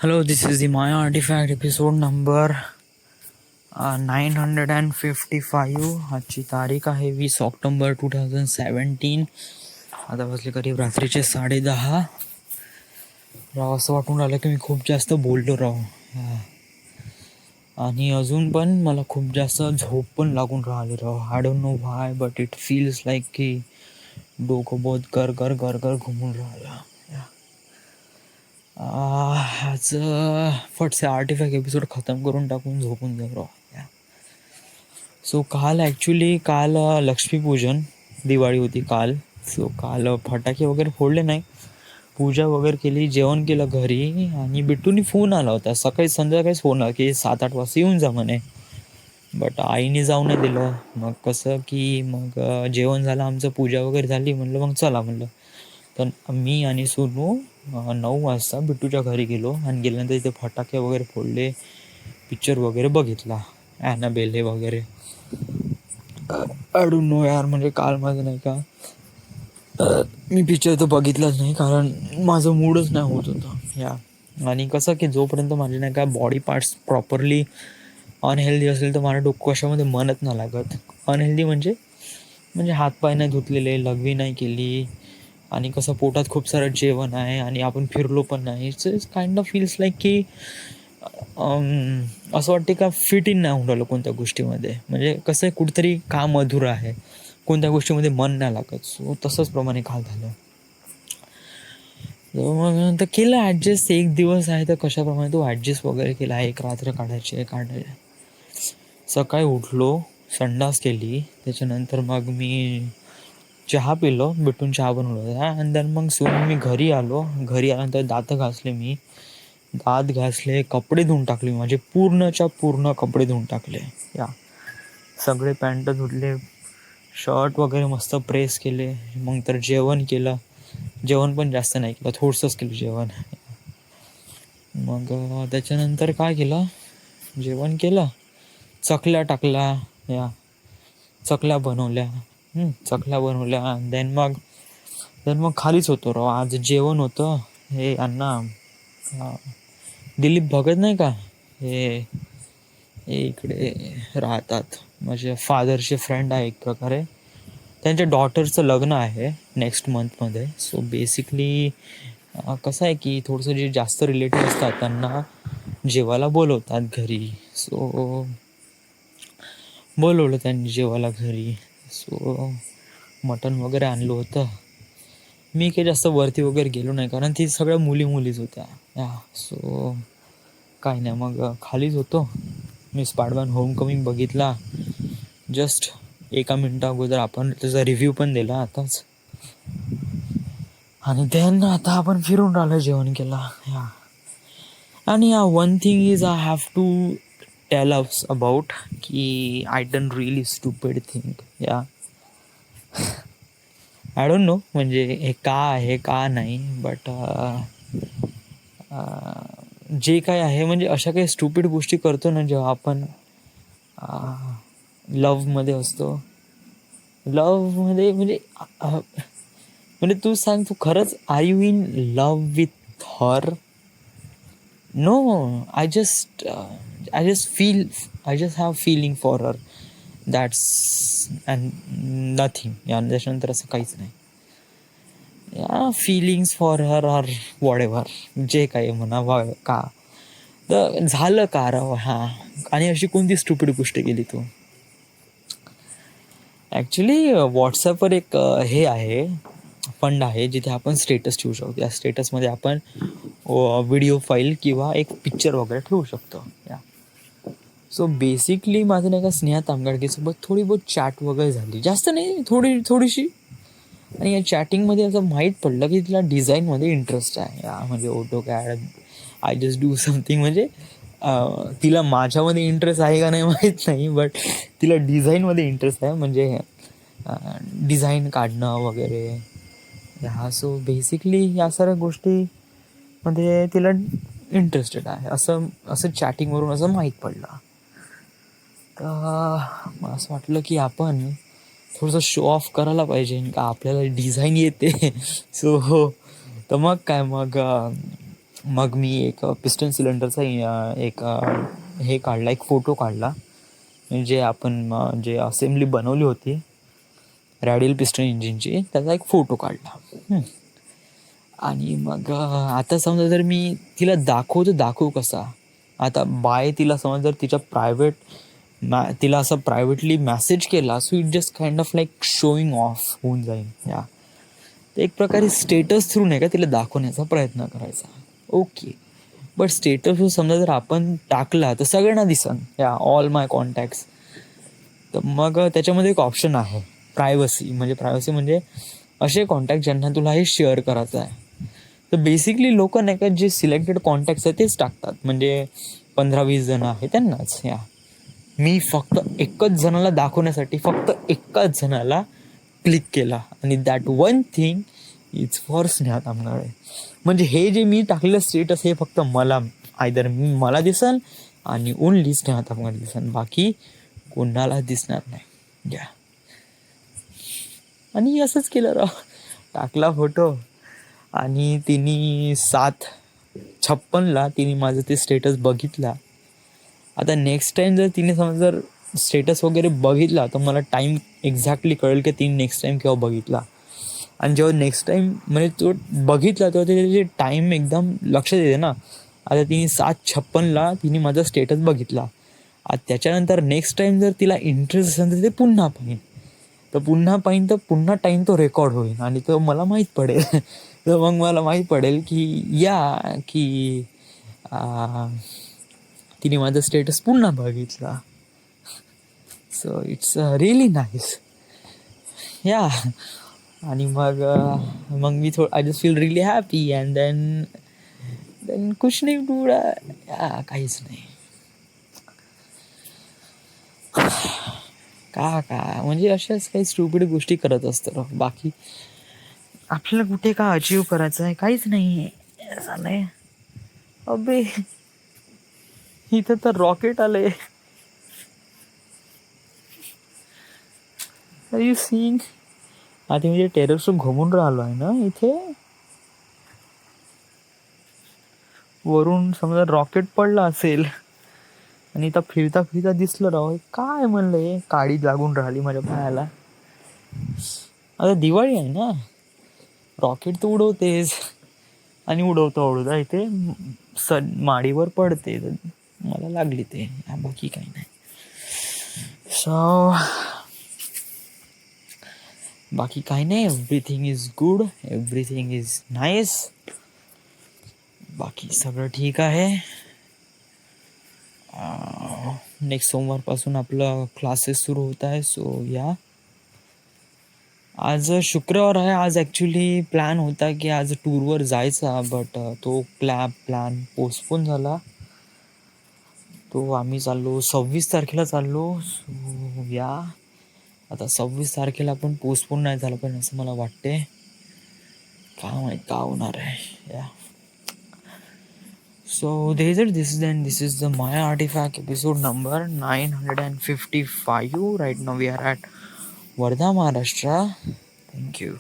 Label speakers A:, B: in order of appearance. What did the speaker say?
A: Hello, this is the Maya Artifact episode number 955. आजची तारीख आहे 20 ऑक्टोबर 2017. आता वाजले करीब रात्रीचे 10:30. राव असं वाटून राहिलं की मी खूप जास्त बोललो राव. आणि अजून पण मला खूप जास्त झोप पण लागून राहिली राव. I don't know why but it feels like की डोकं बहुत गर गर गर गर घुमून राहिलं. आज फटसे आर्टिफॅक्ट एपिसोड खतम करून टाकून झोपून जाऊ राव. सो काल लक्ष्मीपूजन, दिवाळी होती काल. सो काल फटाके वगैरे फोडले नाही, पूजा वगैरे केली, जेवण केलं घरी. आणि बिट्टूनी फोन आला होता संध्याकाळीच फोन आला की 7-8 वाजता येऊन जा म्हणे. बट आईने जाऊ नाही दिलं. मग कसं की मग जेवण झालं आमचं, पूजा वगैरे झाली. म्हणलं मग चला म्हणलं. तर मी आणि सोनू 9 वाजता बिट्टूच्या घरी गेलो आणि गेल्यानंतर तिथे फटाके वगैरे फोडले, पिक्चर वगैरे बघितला, ॲनाबेले वगैरे. आय डोंट नो यार, म्हणजे काल माझं नाही का मी पिक्चर तर बघितलाच नाही कारण माझं मूडच नाही होत होतं या. आणि कसं की जोपर्यंत माझे नाही का बॉडी पार्ट्स प्रॉपरली अनहेल्दी असेल तर मला डोकं कशामध्ये मनच नाही लागत. अनहेल्दी म्हणजे हातपाय नाही धुतलेले, लघवी नाही केली, आणि कसं पोटात खूप सारं जेवण आहे आणि आपण फिरलो पण नाही. It's kind of feels like की असं वाटते का फिट इन नाही होऊन राहिलं कोणत्या गोष्टीमध्ये. म्हणजे कसं आहे, कुठेतरी काम अधुरं आहे, कोणत्या गोष्टीमध्ये मन नाही लागत. सो तसंच प्रमाणे काल झालं. मग नंतर केलं ॲडजस्ट. एक दिवस आहे तर कशाप्रमाणे तो ॲडजस्ट वगैरे केला. एक रात्र काढायचे. सकाळी उठलो, संडास केली, त्याच्यानंतर मग मी चहा पिलो, बिटून चहा बनवला होता. आणि देन मग मी घरी आल्यानंतर दात घासले, कपडे धुवून टाकले, माझे पूर्णच्या पूर्ण कपडे धुवून टाकले या. सगळे पॅन्ट धुतले, शर्ट वगैरे मस्त प्रेस केले. मग तर जेवण केलं. जेवण पण जास्त नाही केलं, थोडंसंच केलं जेवण. मग त्याच्यानंतर काय केलं, जेवण केलं, चकल्या टाकल्या या, चकल्या बनवल्या. देन मग खालीच होतो राव. आज जेवण होतं. हे अण्णा दिलीप भगत नाही का, हे इकडे राहतात, माझे फादरचे फ्रेंड आहे एक प्रकारे. त्यांच्या डॉटरचं लग्न आहे नेक्स्ट मंथमध्ये. सो बेसिकली कसं आहे की थोडंसं जे जास्त रिलेटिव्ह असतात त्यांना जेवायला बोलवतात घरी. सो बोलवलं त्यांनी जेवायला घरी. सो मटण वगैरे आणलं होतं. मी काही जास्त वरती वगैरे गेलो नाही कारण ती सगळ्या मुलीच होत्या या. सो काय नाही, मग खालीच होतो. मी स्पायडरमॅन होमकमिंग बघितला जस्ट 1 मिनिटा अगोदर. आपण त्याचा रिव्ह्यू पण दिला आताच. आणि देन आता आपण फिरून राहिलो, जेवण केला या. आणि one thing is I have to tell us about की I done really stupid thing या. आय डोंट नो म्हणजे हे का आहे का नाही, बट जे काय आहे म्हणजे अशा काही स्टुपिड गोष्टी करतो ना जेव्हा आपण लव्हमध्ये असतो. लव्हमध्ये म्हणजे तू सांग, तू खरंच are you in love with her? No, I just have feeling for her, that's and nothing या. त्याच्यानंतर असं काहीच नाही या. Feelings for her or whatever, जे काही म्हणा का, तर झालं का राव. हां, आणि अशी कोणती स्टुपिड गोष्ट केली तू? ॲक्च्युली व्हॉट्सॲपवर एक हे आहे, फंड आहे, जिथे आपण स्टेटस ठेवू शकतो. या स्टेटसमध्ये आपण व्हिडिओ फाईल किंवा एक पिक्चर वगैरे ठेवू शकतो या. सो बेसिकली माझं नाही का स्नेहा तामगाडगेसोबत थोडी बहुत चॅट वगैरे झाली, जास्त नाही, थोडीशी. आणि या चॅटिंगमध्ये असं माहीत पडलं की तिला डिझाईनमध्ये इंटरेस्ट आहे या. म्हणजे AutoCAD, I just do something. म्हणजे तिला माझ्यामध्ये इंटरेस्ट आहे का नाही माहीत नाही, बट तिला डिझाईनमध्ये इंटरेस्ट आहे. म्हणजे डिझाईन काढणं वगैरे ह्या. सो बेसिकली या साऱ्या गोष्टीमध्ये तिला इंटरेस्टेड आहे असं चॅटिंगवरून असं माहीत पडलं. तर मला असं वाटलं की आपण थोडंसं शो ऑफ करायला पाहिजे का आपल्याला डिझाईन येते. सो तर मग काय, मग मग मी एक पिस्टन सिलेंडरचा हे काढला, एक फोटो काढला, जे आपण जे असेंब्ली बनवली होती रॅडियल पिस्टन इंजिनची, त्याचा एक फोटो काढला. आणि मग आता समजा जर मी तिला दाखवू कसा, आता तिला समज जर तिच्या तिला असं प्रायव्हेटली मेसेज केला, so it just kind of like showing of होऊन जाईल. तर एक प्रकारे स्टेटस थ्रू नाही का तिला दाखवण्याचा प्रयत्न करायचा. ओके, बट स्टेटस समजा जर आपण टाकला तर सगळ्यांना दिसन, ऑल माय कॉन्टॅक्ट्स. तर मग त्याच्यामध्ये एक ऑप्शन आहे प्रायव्हसी म्हणजे असे कॉन्टॅक्ट ज्यांना तुला हे शेअर करायचं आहे. तर बेसिकली लोक नाही का जे सिलेक्टेड कॉन्टॅक्ट्स आहेत तेच टाकतात, म्हणजे 15-20 जण आहे त्यांनाच. मी फक्त एकच जणाला दाखवण्यासाठी फक्त एकाच जणाला क्लिक केला, आणि that one thing is for Sneha Tamgale. म्हणजे हे जे मी टाकलेलं स्टेटस हे फक्त मला दिसन आणि ओनली स्नेहा तामगाळे दिसन, बाकी कोणाला दिसणार नाही. आणि असंच केलं राव, टाकला फोटो, आणि तिने 7:56 तिने माझं ते स्टेटस बघितला. आता नेक्स्ट टाइम जर तिने समज जर स्टेटस वगैरे बघितला तर मला टाईम एक्झॅक्टली कळेल की तिने नेक्स्ट टाइम केव्हा बघितला. आणि जेव्हा नेक्स्ट टाइम म्हणजे तो बघितला तेव्हा त्याचे टाईम एकदम लक्षात येते ना. आता तिने 7:56 तिने माझा स्टेटस बघितला. आता त्याच्यानंतर नेक्स्ट टाइम जर तिला इंटरेस्ट असेल तर ते पुन्हा पाहिन तर पुन्हा टाईम तो रेकॉर्ड होईल, आणि तो मला माहीत पडेल. तर मग मला माहीत पडेल की तिने माझा स्टेटस पुन्हा बघितला. So it's really nice. आणि मग मी I just feel really happy, and then कुछ नाही डुडा, काहीच नाही. म्हणजे अशाच काही स्टुपिड गोष्टी करत असतो. बाकी आपल्याला कुठे का अचीव करायचं आहे, काहीच नाही असं नाही. अबे इथं तर रॉकेट आलंय. Are you seeing? आता मी जे टेरेसवर घुमून राहिलो आहे ना, इथे वरून समजा रॉकेट पडला असेल आणि इथं फिरता दिसलं राव. काय म्हणलं हे, काळी लागून राहिली माझ्या पायाला. आता दिवाळी आहे ना, रॉकेट तर उडवतेच, आणि उडवता इथे माडीवर पडते, मला लागली ते, बाकी काही नाही. सो बाकी काही नाही, everything is good, everything is nice, बाकी सगळं ठीक आहे. नेक्स्ट सोमवारपासून आपलं क्लासेस सुरू होत आहे. सो आज शुक्रवार आहे. आज ॲक्च्युली प्लॅन होता की आज टूरवर जायचा, बट तो प्लॅन पोस्टपोन झाला. तो आम्ही चाललो 26 तारखेला चाललो. सो आता 26 तारखेला पण पोस्टपोन नाही झालं पण असं मला वाटते. काय माहीत का होणार आहे. So this is the Maya Artifact episode number 955. Right now we are at Wardha, Maharashtra. Thank you.